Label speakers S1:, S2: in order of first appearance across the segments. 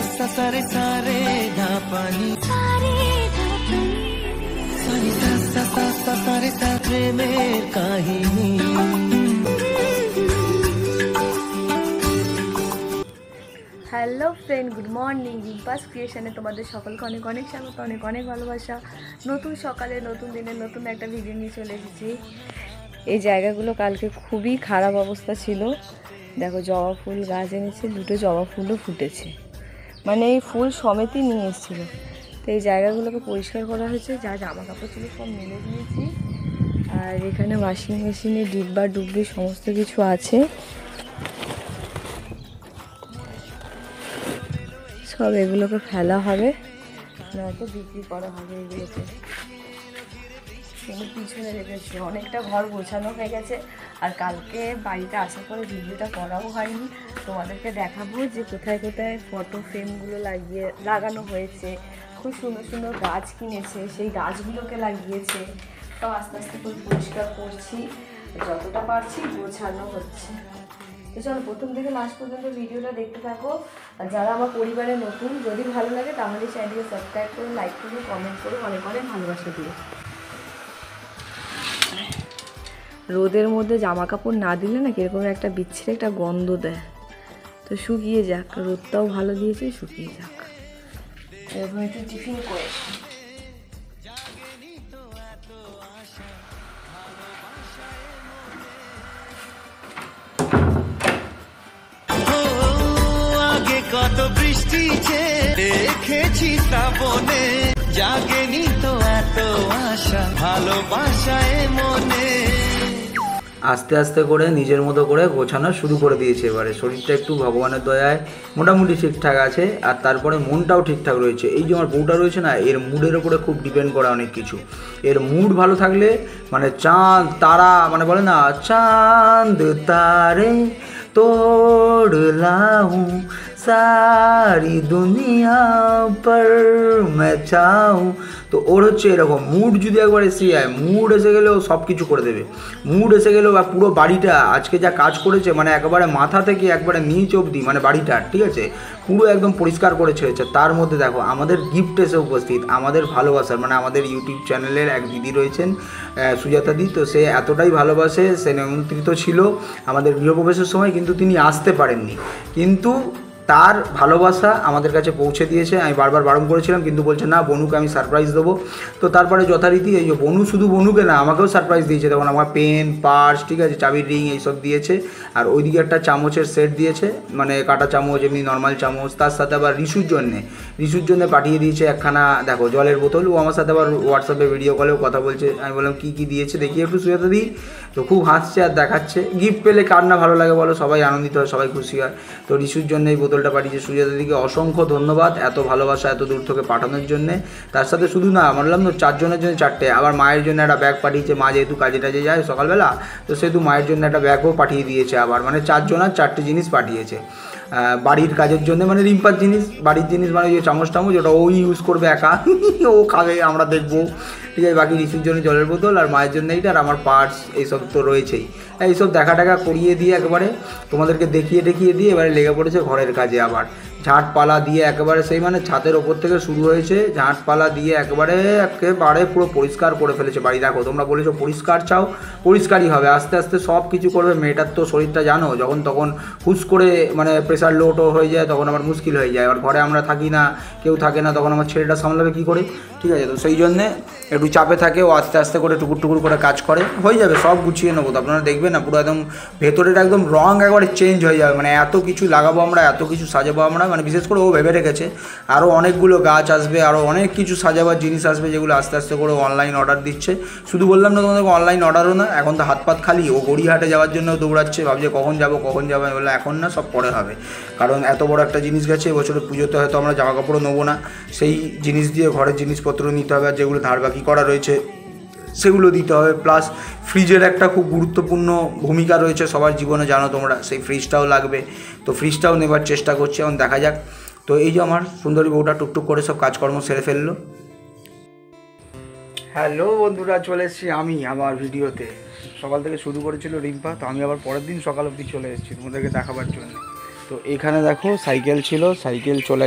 S1: सा सारे सारे धा पानी सारे सा सारे सा प्रेमेर काहिनी।
S2: Hello friend, good morning. রিম্পাস ক্রিয়েশনে তোমাদের সকলকে অনেক অনেক স্বাগত, অনেক অনেক ভালোবাসা। নতুন সকালে নতুন দিনে নতুন একটা ভিডিও নিয়ে চলে এসেছি। এই জায়গাগুলো কালকে খুবই খারাপ অবস্থা ছিল। দেখো, জবা ফুল গাছ এনেছে, দুটো জবা ফুলও ফুটেছে, মানে এই ফুল সমেতই নিয়ে এসেছিলো। তো এই জায়গাগুলোকে পরিষ্কার করা হয়েছে, যা জামা কাপড় ছিল সব মেলে দিয়েছি। আর এখানে ওয়াশিং মেশিনে ডিব্বা ডুব্বি সমস্ত কিছু আছে, সব এগুলোকে ফেলা হবে, নয়তো বিক্রি করা হবে। এগুলোকে পিছনে রেখেছি, অনেকটা ঘর গোছানো হয়ে গেছে। আর কালকে বাড়িতে আসার পরে ভিডিওটা করাও হয়নি, তোমাদেরকে দেখাবো যে কোথায় কোথায় ফটো ফ্রেমগুলো লাগানো হয়েছে। খুব সুন্দর সুন্দর গাছ কিনেছে, সেই গাছগুলোকে লাগিয়েছে। সব আস্তে আস্তে করে পরিষ্কার করছি, যতটা পারছি গোছানো হচ্ছে। তো চলো, প্রথম থেকে লাস্ট পর্যন্ত ভিডিওটা দেখতে থাকো। আর যারা আমার পরিবারে নতুন, যদি ভালো লাগে তাহলে চ্যানেলকে সাবস্ক্রাইব করো, লাইক করো, কমেন্ট করো, অনেক অনেক ভালোবাসা দিও। রোদের মধ্যে জামা কাপড় না দিলে না কিরকম একটা বিচ্ছিরি একটা গন্ধ দেয়। তো শুকিয়ে যাক, রোদটাও ভালো দিয়েছে, শুকিয়ে যাক। এরকম একটু টিফিন করে
S1: কত বৃষ্টি দেখেছি শ্রাবণে, জাগেনি তো এত আশা ভালোবাসায় মনে।
S3: আস্তে আস্তে করে নিজের মতো করে গোছানো শুরু করে দিয়েছে। এবারে শরীরটা একটু ভগবানের দয়ায় মোটামুটি ঠিকঠাক আছে, আর তারপরে মনটাও ঠিকঠাক রয়েছে। এই যে আমার বউটা রয়েছে না, এর মুডের ওপরে খুব ডিপেন্ড করে অনেক কিছু। এর মুড ভালো থাকলে মানে চাঁদ তারা, মানে বলে না চাঁদ তারে तोड़ लाऊं सारी दुनिया पर मैं चाहूं। তো ওর হচ্ছে এরকম মুড যদি একবার এসে যায়, মুড এসে গেলেও সব কিছু করে দেবে। মুড এসে গেলেও পুরো বাড়িটা আজকে যা কাজ করেছে, মানে একবারে মাথা থেকে একবারে নিচ অবধি, মানে বাড়িটা ঠিক আছে পুরো একদম পরিষ্কার করে ছেড়েছে। তার মধ্যে দেখো আমাদের গিফট এসে উপস্থিত, আমাদের ভালোবাসার, মানে আমাদের ইউটিউব চ্যানেলের এক দিদি রয়েছেন সুজাতা দি। তো সে এতটাই ভালোবাসে, সে নিমন্ত্রিত ছিল আমাদের গৃহপ্রবেশের সময়, কিন্তু তিনি আসতে পারেননি। কিন্তু তার ভালোবাসা আমাদের কাছে পৌঁছে দিয়েছে। আমি বারবার বারণ করেছিলাম, কিন্তু বলছে না, বনুকে আমি সারপ্রাইজ দেবো। তো তারপরে যথারীতি এই যে বনু শুধু বনুকে না, আমাকেও সারপ্রাইজ দিয়েছে। তখন আমার পেন, পার্স, ঠিক আছে, চাবির রিং এইসব দিয়েছে। আর ওইদিকে একটা চামচের সেট দিয়েছে, মানে কাঁটা চামচ, এমনি নর্মাল চামচ। তার সাথে আবার রিশুর জন্যে পাঠিয়ে দিয়েছে একখানা, দেখো, জলের বোতল। ও আমার সাথে আবার হোয়াটসঅ্যাপে ভিডিও কলেও কথা বলছে। আমি বললাম কী দিয়েছে দেখি একটু সুজাতা দিই। তো খুব হাসছে আর দেখাচ্ছে। গিফট পেলে কার না ভালো লাগে বলো, সবাই আনন্দিত হয়, সবাই খুশি হয়। তো রিশুর জন্য এই বোতলটা পাঠিয়েছে। সুজাতা দিদিকে অসংখ্য ধন্যবাদ এত ভালোবাসা এত দূর থেকে পাঠানোর জন্যে। তার সাথে শুধু না, বললাম তো 4 জনের জন্য 4টে, আবার মায়ের জন্য একটা ব্যাগ পাঠিয়েছে। মা যেহেতু কাজে টাজে যায় সকালবেলা, তো সেহেতু মায়ের জন্য একটা ব্যাগও পাঠিয়ে দিয়েছে আবার, মানে 4 জন আর 4টে জিনিস পাঠিয়েছে বাড়ির কাজের জন্য। মানে রিম্পার জিনিস, বাড়ির জিনিস, মানে ওই চামচ টামচ ওটা ওই ইউজ করবে একা, ও খাবে, আমরা দেখবো, ঠিক আছে। বাকি রিসির জন্য জলের বোতল, আর মায়ের জন্য এইটা, আর আমার পার্স, এইসব তো রয়েছেই। এইসব দেখা টাকা করিয়ে দিয়ে একেবারে তোমাদেরকে দেখিয়ে দিয়ে এবারে লেগে পড়েছে ঘরের কাজে। আবার ঝাঁটপালা দিয়ে একেবারে সেই, মানে ছাদের ওপর থেকে শুরু হয়েছে, ঝাঁটপালা দিয়ে একেবারে পুরো পরিষ্কার করে ফেলেছে বাড়ি। দেখো, তোমরা বলেছো পরিষ্কার চাও, পরিষ্কারই হবে। আস্তে আস্তে সব কিছু করবে। মেয়েটার তো শরীরটা জানো, যখন তখন হুস করে মানে প্রেশার লোটো হয়ে যায়, তখন আবার মুশকিল হয়ে যায়। আর ঘরে আমরা থাকি না, কেউ থাকে না, তখন আমার ছেলেটা সামলাবে কী করে, ঠিক আছে। তো সেই জন্যে একটু চাপে থাকে, ও আস্তে আস্তে করে টুকুর করে কাজ করে, হয়ে যাবে, সব গুছিয়ে নেবো। তো আপনারা দেখবেন না, পুরো একদম ভেতরের একদম রং একবারে চেঞ্জ হয়ে যাবে। মানে এত কিছু লাগাবো আমরা, এত কিছু সাজাবো আমরা, মানে বিশেষ করে ও ভেবে রেখেছে আরও অনেকগুলো গাছ আসবে, আরও অনেক কিছু সাজাবার জিনিস আসবে, যেগুলো আস্তে আস্তে করে অনলাইন অর্ডার দিচ্ছে। শুধু বললাম না তোমাদেরকে, অনলাইন অর্ডারও না, এখন তো হাত পাত খালি। ও গড়িয়াহাটে যাওয়ার জন্য দৌড়াচ্ছে, ভাবছে কখন যাবো। আমি বললাম এখন না, সব পরে হবে, কারণ এত বড় একটা জিনিস গেছে। এবছরে পুজোতে হয়তো আমরা জামা কাপড়ও নেবো না, সেই জিনিস দিয়ে ঘরের জিনিসপত্র নিতে হবে, আর যেগুলো ধার বাকি করা রয়েছে সেগুলো দিতে হবে। প্লাস ফ্রিজের একটা খুব গুরুত্বপূর্ণ ভূমিকা রয়েছে সবার জীবনে, জানো তোমরা, সেই ফ্রিজটাও লাগবে। তো ফ্রিজটাও নেবার চেষ্টা করছি, এখন দেখা যাক। তো এই যে আমার সুন্দরী বউটা টুকটুক করে সব কাজকর্ম সেরে ফেললো। হ্যালো বন্ধুরা, চলে এসেছি আমি আমার ভিডিওতে। সকাল থেকে শুরু করেছিল রিম্পা, তো আমি আবার পরের দিন সকাল অবধি চলে এসেছি তোমাদেরকে দেখাবার জন্য। তো এখানে দেখো সাইকেল ছিল, সাইকেল চলে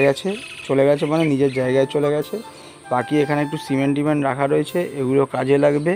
S3: গেছে মানে নিজের জায়গায় চলে গেছে। বাকি এখানে একটু সিমেন্ট টিমেন্ট রাখা রয়েছে, এগুলো কাজে লাগবে।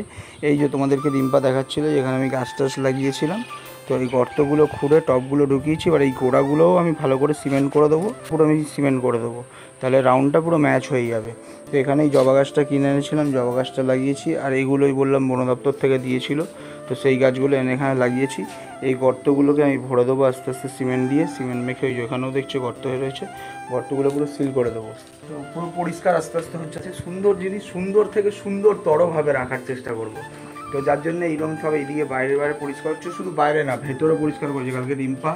S3: এই যে তোমাদেরকে রিম্পা দেখাচ্ছিলো যেখানে আমি গাছ টাছ লাগিয়েছিলাম, তো এই গর্তগুলো খুঁড়ে টবগুলো ঢুকিয়েছি। এবার এই গোড়াগুলোও আমি ভালো করে সিমেন্ট করে দেবো, পুরো আমি সিমেন্ট করে দেবো, তাহলে রাউন্ডটা পুরো ম্যাচ হয়ে যাবে। তো এখানে এই জবা গাছটা কিনে এনেছিলাম, জবা গাছটা লাগিয়েছি। আর এইগুলোই বললাম বন দপ্তর থেকে দিয়েছিল, তো সেই গাছগুলো এনে এখানে লাগিয়েছি। এই গর্তগুলোকে আমি ভরে দেবো আস্তে আস্তে সিমেন্ট দিয়ে, সিমেন্ট মেখে ওই যেখানেও দেখছি গর্ত হয়ে রয়েছে, গর্তগুলো পুরো সিল করে দেবো। তো পুরো পরিষ্কার আস্তে আস্তে হচ্ছে। সুন্দর জিনিস সুন্দর থেকে সুন্দরতরভাবে রাখার চেষ্টা করব। তো যার জন্য এইরকম সব এইদিকে বাইরে পরিষ্কার হচ্ছে, শুধু বাইরে না ভেতরে পরিষ্কার করেছে। কালকে রিম্পা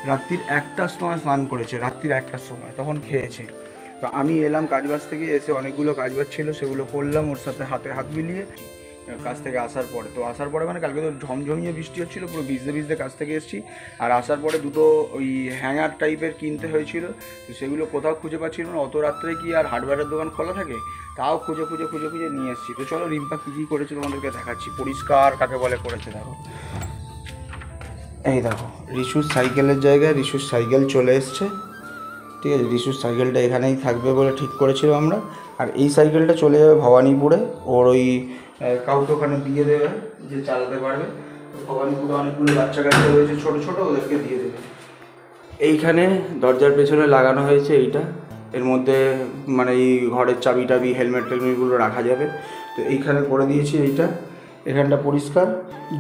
S3: রাত্রির 1টার সময় স্নান করেছে, রাত্রির 1টার সময়, তখন খেয়েছে। তো আমি এলাম কাজবাজ থেকে, এসে অনেকগুলো কাজবাজ ছিল সেগুলো করলাম ওর সাথে হাতে হাত মিলিয়ে কাজ থেকে আসার পরে। তো আসার পরে মানে কালকে তো ঝমঝমিয়ে বৃষ্টি হচ্ছিলো, পুরো ভিজতে কাজ থেকে এসেছি। আর আসার পরে দুটো ওই হ্যাঙ্গার টাইপের কিনতে হয়েছিল, তো সেগুলো কোথাও খুঁজে পাচ্ছিল না। অত রাত্রে কি আর হার্ডওয়্যারের দোকান খোলা থাকে, তাও খুঁজে নিয়ে এসেছি। তো চলো রিম্পা কী করেছে তোমাদেরকে দেখাচ্ছি। পরিষ্কার কাকে বলে করেছে দেখো, এই দেখো রিশুর সাইকেলের জায়গায় রিশুর সাইকেল চলে এসছে। ঠিক আছে, রিশুর সাইকেলটা এখানেই থাকবে বলে ঠিক করেছিলাম আমরা। আর এই সাইকেলটা চলে যাবে ভবানীপুরে, ওর ওই কাউকে ওখানে দিয়ে দেবে যে চালাতে পারবে। ভবানীপুরে অনেকগুলো বাচ্চা কাচ্চা রয়েছে ছোটো ছোটো, ওদেরকে দিয়ে দেবে। এইখানে দরজার পেছনে লাগানো হয়েছে এইটা, এর মধ্যে মানে এই ঘরের চাবি টাবি হেলমেট টেলমেটগুলো রাখা যাবে। তো এইখানে করে দিয়েছি এইটা, এখানটা পরিষ্কার।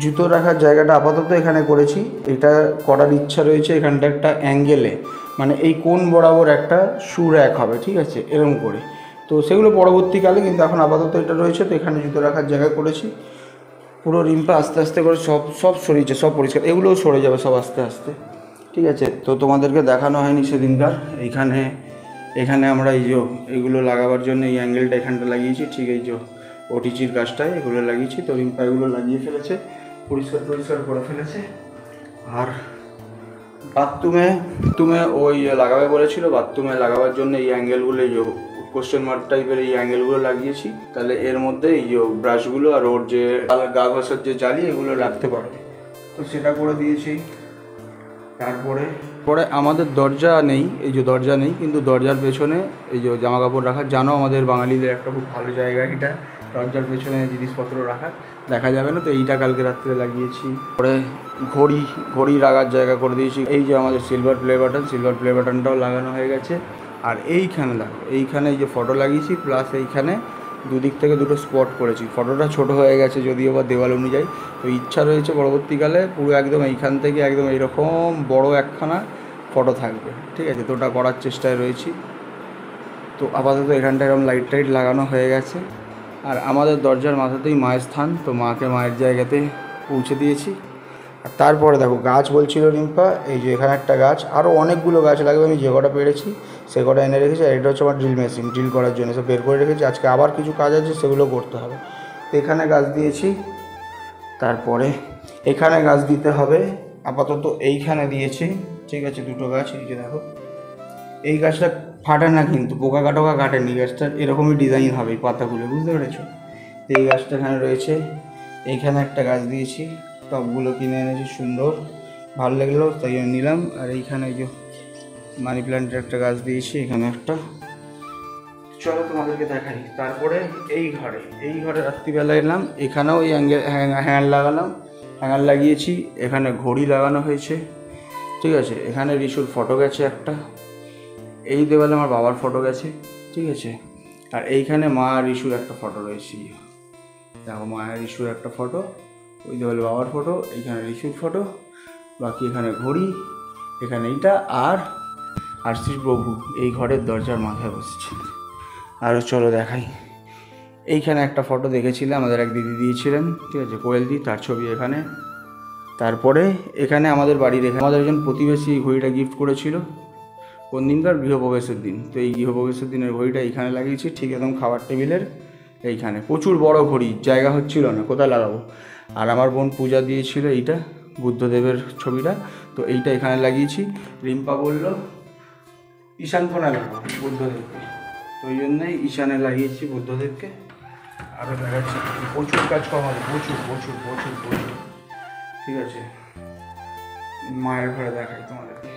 S3: জুতো রাখার জায়গাটা আপাতত এখানে করেছি, এটা করার ইচ্ছা রয়েছে এখানটা একটা অ্যাঙ্গেলে, মানে এই কোণ বরাবর একটা শু র্যাক হবে, ঠিক আছে, এরকম করে। তো সেগুলো পরবর্তীকালে, কিন্তু এখন আপাতত এটা রয়েছে। তো এখানে জুতো রাখার জায়গা করেছি। পুরো রিম্পা আস্তে আস্তে করে সব সরিয়েছে, সব পরিষ্কার, এগুলোও সরে যাবে সব আস্তে আস্তে, ঠিক আছে। তো তোমাদেরকে দেখানো হয়নি সেদিনকার, এখানে আমরা এই যে এগুলো লাগাবার জন্য এই অ্যাঙ্গেলটা এখানটা লাগিয়েছি, ঠিক এই যে ওটিচির গাছটায় এগুলো লাগিয়েছি। তো রিম্পা এগুলো লাগিয়ে ফেলেছে, পরিষ্কার করে ফেলেছে। আর বাথরুমে ওই লাগাবে বলেছিল, বাথরুমে লাগাবার জন্য এই অ্যাঙ্গেলগুলো, এই যে কোশ্চেন মার্ক টাইপের এই অ্যাঙ্গেলগুলো লাগিয়েছি। তাহলে এর মধ্যে এই যে ব্রাশগুলো আর ওর যে গা ঘষার যে জালি এগুলো রাখতে পারবে, তো সেটা করে দিয়েছি। তারপরে আমাদের দরজা নেই, এই যে দরজা নেই, কিন্তু দরজার পেছনে এই যে জামা কাপড় রাখার, জানো আমাদের বাঙালিদের একটা খুব ভালো জায়গা এটা, দরজার পেছনে জিনিসপত্র রাখার, দেখা যাবে না। তো এইটা কালকে রাত্রে লাগিয়েছি। পরে ঘড়ি রাখার জায়গা করে দিয়েছি। এই যে আমাদের সিলভার প্লে বাটনটাও লাগানো হয়ে গেছে। আর এইখানে দেখো, এইখানে এই যে ফটো লাগিয়েছি, প্লাস এইখানে দুদিক থেকে দুটো স্পট করেছি। ফটোটা ছোট হয়ে গেছে যদিও বা দেওয়াল অনুযায়ী, তো ইচ্ছা রয়েছে পরবর্তীকালে পুরো একদম এইখান থেকে একদম এইরকম বড় একখানা ফটো থাকবে, ঠিক আছে। তো ওটা করার চেষ্টায় রয়েছি। তো আপাতত এখানটা এরকম লাইট টাইট লাগানো হয়ে গেছে। আর আমাদের দরজার মাথাতেই মায়ের স্থান, তো মাকে মায়ের জায়গাতে পৌঁছে দিয়েছি। আর তারপরে দেখো গাছ বলছিল রিম্পা, এই যে এখানে একটা গাছ, আরও অনেকগুলো গাছ লাগবে, আমি যে কটা পেরেছি সে কটা এনে রেখেছি। আর এটা হচ্ছে আমার ড্রিল মেশিন, ড্রিল করার জন্য সব বের করে রেখেছি। আজকে আবার কিছু কাজ আছে, সেগুলো করতে হবে। তো এখানে গাছ দিয়েছি, তারপরে এখানে গাছ দিতে হবে। আপাতত এইখানে দিয়েছি, ঠিক আছে, দুটো গাছ। এই যে দেখো, এই গাছটা ফাটে না কিন্তু, পোকা কাটোকা কাটেনি, গাছটা এরকমই ডিজাইন হবে এই পাতাগুলো, বুঝতে পেরেছো। তো এই গাছটা এখানে রয়েছে। এইখানে একটা গাছ দিয়েছি, টবগুলো কিনে এনেছি, সুন্দর ভালো লাগলো তাই জন্য নিলাম। আর এইখানে এই যে মানি প্ল্যান্টের একটা গাছ দিয়েছি, এখানে একটা। চলো তোমাদেরকে দেখাই। তারপরে এই ঘরে রাত্রিবেলা এলাম, এখানেও এই হ্যাঙ্গার লাগালাম, হ্যাঙ্গার লাগিয়েছি। এখানে ঘড়ি লাগানো হয়েছে, ঠিক আছে। এখানে রিশুর ফটো গেছে একটা, এই দেওয়ালে আমার বাবার ফটো গেছে, ঠিক আছে। আর এইখানে মা আর রিশুর একটা ফটো রয়েছে, দেখো মা আর রিশুর একটা ফটো, ওই দেওয়ালে বাবার ফটো, এইখানে রিশুর ফটো, বাকি এখানে ঘড়ি, এখানে এইটা। আর শ্রীপ্রভু এই ঘরের দরজার মাথায় বসছে। আরও চলো দেখাই। এইখানে একটা ফটো দেখেছিলাম, আমাদের এক দিদি দিয়েছিলেন, ঠিক আছে, কোয়েল দি, তার ছবি এখানে। তারপরে এখানে আমাদের বাড়ির আমাদের একজন প্রতিবেশী এই ঘড়িটা গিফট করেছিল, কোন দিনকার, গৃহপ্রবেশের দিন। তো এই গৃহপ্রবেশের দিনের ঘড়িটা এইখানে লাগিয়েছি, ঠিক একদম খাবার টেবিলের এইখানে। প্রচুর বড় ঘড়ি, জায়গা হচ্ছিল না, কোথায় লাগাবো। আর আমার বোন পূজা দিয়েছিল এইটা, বুদ্ধদেবের ছবিটা, তো এইটা এখানে লাগিয়েছি। রিম্পা বলল ঈশান কোণায় লাগাবো বুদ্ধদেবকে, ওই জন্যই ঈশানে লাগিয়েছি বুদ্ধদেবকে। আরও দেখাচ্ছি, প্রচুর কাজ কম হবে, প্রচুর, ঠিক আছে। মায়ের ঘরে দেখাই তোমাদেরকে,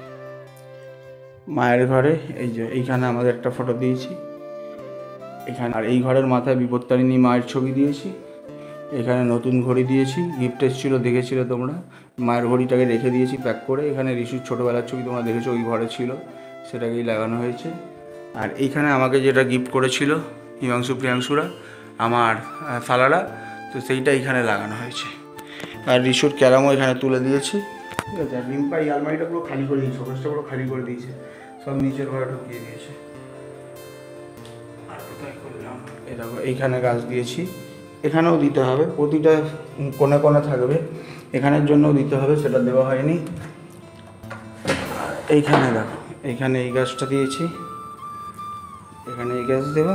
S3: মায়ের ঘরে এই যে এইখানে আমাদের একটা ফটো দিয়েছি এখানে, আর এই ঘরের মাথায় বিপত্তারিণী মায়ের ছবি দিয়েছি। এখানে নতুন ঘড়ি দিয়েছি, গিফট এসেছিলো দেখেছিলে তোমরা, মায়ের ঘড়িটাকে রেখে দিয়েছি প্যাক করে। এখানে ঋষুর ছোটোবেলার ছবি তোমরা দেখেছো, ওই ঘরে ছিল, সেটাকেই লাগানো হয়েছে। আর এইখানে আমাকে যেটা গিফট করেছিল হিমাংশু প্রিয়াংশুরা, আমার সালারা, তো সেইটা এখানে লাগানো হয়েছে। আর ঋষুর ক্যারামও এখানে তুলে দিয়েছি, ঠিক আছে। আর রিম্পা এই আলমারিটা পুরো খালি করে দিয়েছে, শোকেসটা পুরো খালি করে দিয়েছে, সব নিচের ঘরে ঢুকিয়ে দিয়েছে। আর কোথায় করলাম, এই দেখো এইখানে গাছ দিয়েছি, এখানেও দিতে হবে, প্রতিটা কোণে কোণে থাকবে, এখানের জন্যও দিতে হবে, সেটা দেওয়া হয়নি। এইখানে দেখো, এইখানে এই গাছটা দিয়েছি, এখানে এই গাছ দেবো,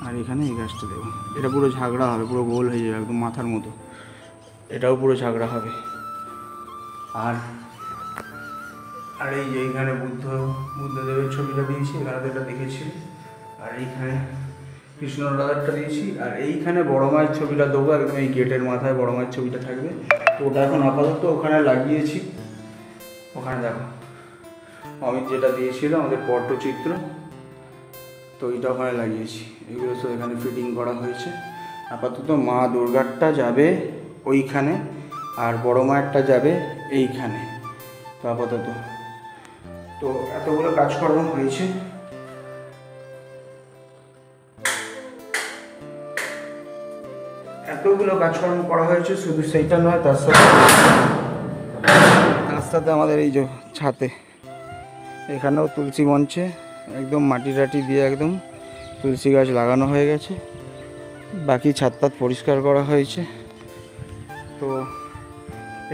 S3: আর এখানে এই গাছটা দেবো। এটা পুরো ঝাগড়া হবে, পুরো গোল হয়ে যাবে একদম মাথার মতো, এটাও পুরো ঝাগড়া হবে। আর আর এই যে এইখানে বুদ্ধদেবের ছবিটা দিয়েছি, এখানে তো এটা দেখেছি। আর এইখানে কৃষ্ণ রাধারটা দিয়েছি। আর এইখানে বড় মায়ের ছবিটা দেবো, একদম এই গেটের মাথায় বড় মায়ের ছবিটা থাকবে। তো ওটা এখন আপাতত ওখানে লাগিয়েছি। ওখানে দেখো অমিত যেটা দিয়েছিল আমাদের পটচিত্র, তো এইটা ওখানে লাগিয়েছি। এগুলো সব এখানে ফিটিং করা হয়েছে। আপাতত মা দুর্গারটা যাবে ওইখানে, আর বড় মায়েরটা যাবে এইখানে। তো আপাতত তো এতগুলো কাজকর্ম হয়েছে। এতগুলো কাজকর্ম করা হয়েছে, শুধু সেইটা নয়, তার সাথে আমাদের এই যে ছাতে এখানেও তুলসী মঞ্চে একদম মাটি টাটি দিয়ে একদম তুলসী গাছ লাগানো হয়ে গেছে। বাকি ছাদ পরিষ্কার করা হয়েছে। তো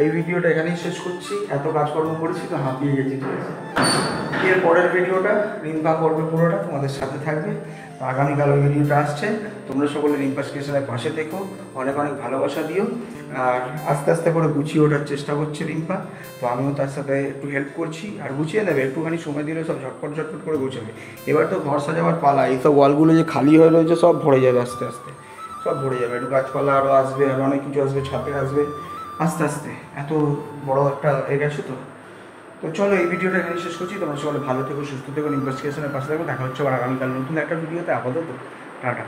S3: এই ভিডিওটা এখানেই শেষ করছি। এত কাজকর্ম করেছি তো হাঁপিয়ে গেছি, ঠিক আছে। এর পরের ভিডিওটা রিম্পা করবে, পুরোটা তোমাদের সাথে থাকবে। তো আগামীকাল ওই ভিডিওটা আসছে, তোমরা সকলে রিম্পা স্টেশনের পাশে দেখো, অনেক অনেক ভালোবাসা দিও। আর আস্তে আস্তে করে গুছিয়ে ওঠার চেষ্টা করছে রিম্পা, তো আমিও তার সাথে একটু হেল্প করছি। আর গুছিয়ে নেবে, একটুখানি সময় দিলে সব ঝটপট ঝটপট করে গুছাবে। এবার তো ঘর সাজাবার পালা, এইসব ওয়ালগুলো যে খালি হয়ে রয়েছে সব ভরে যাবে, আস্তে আস্তে সব ভরে যাবে। একটু গাছপালা আরও আসবে, আরও অনেক কিছু আসবে, ছাপে আসবে আস্তে আস্তে। এত বড় একটা গেছে তো। তো চলো এই ভিডিওটা এখানে শেষ করছি। তোমরা সকলে ভালো থেকো, সুস্থ থেকো, ইনভেস্টিগেশনের পাশে থাকো। দেখা হচ্ছে আবার আগামীকাল নতুন একটা ভিডিওতে। আপাতত টাটা।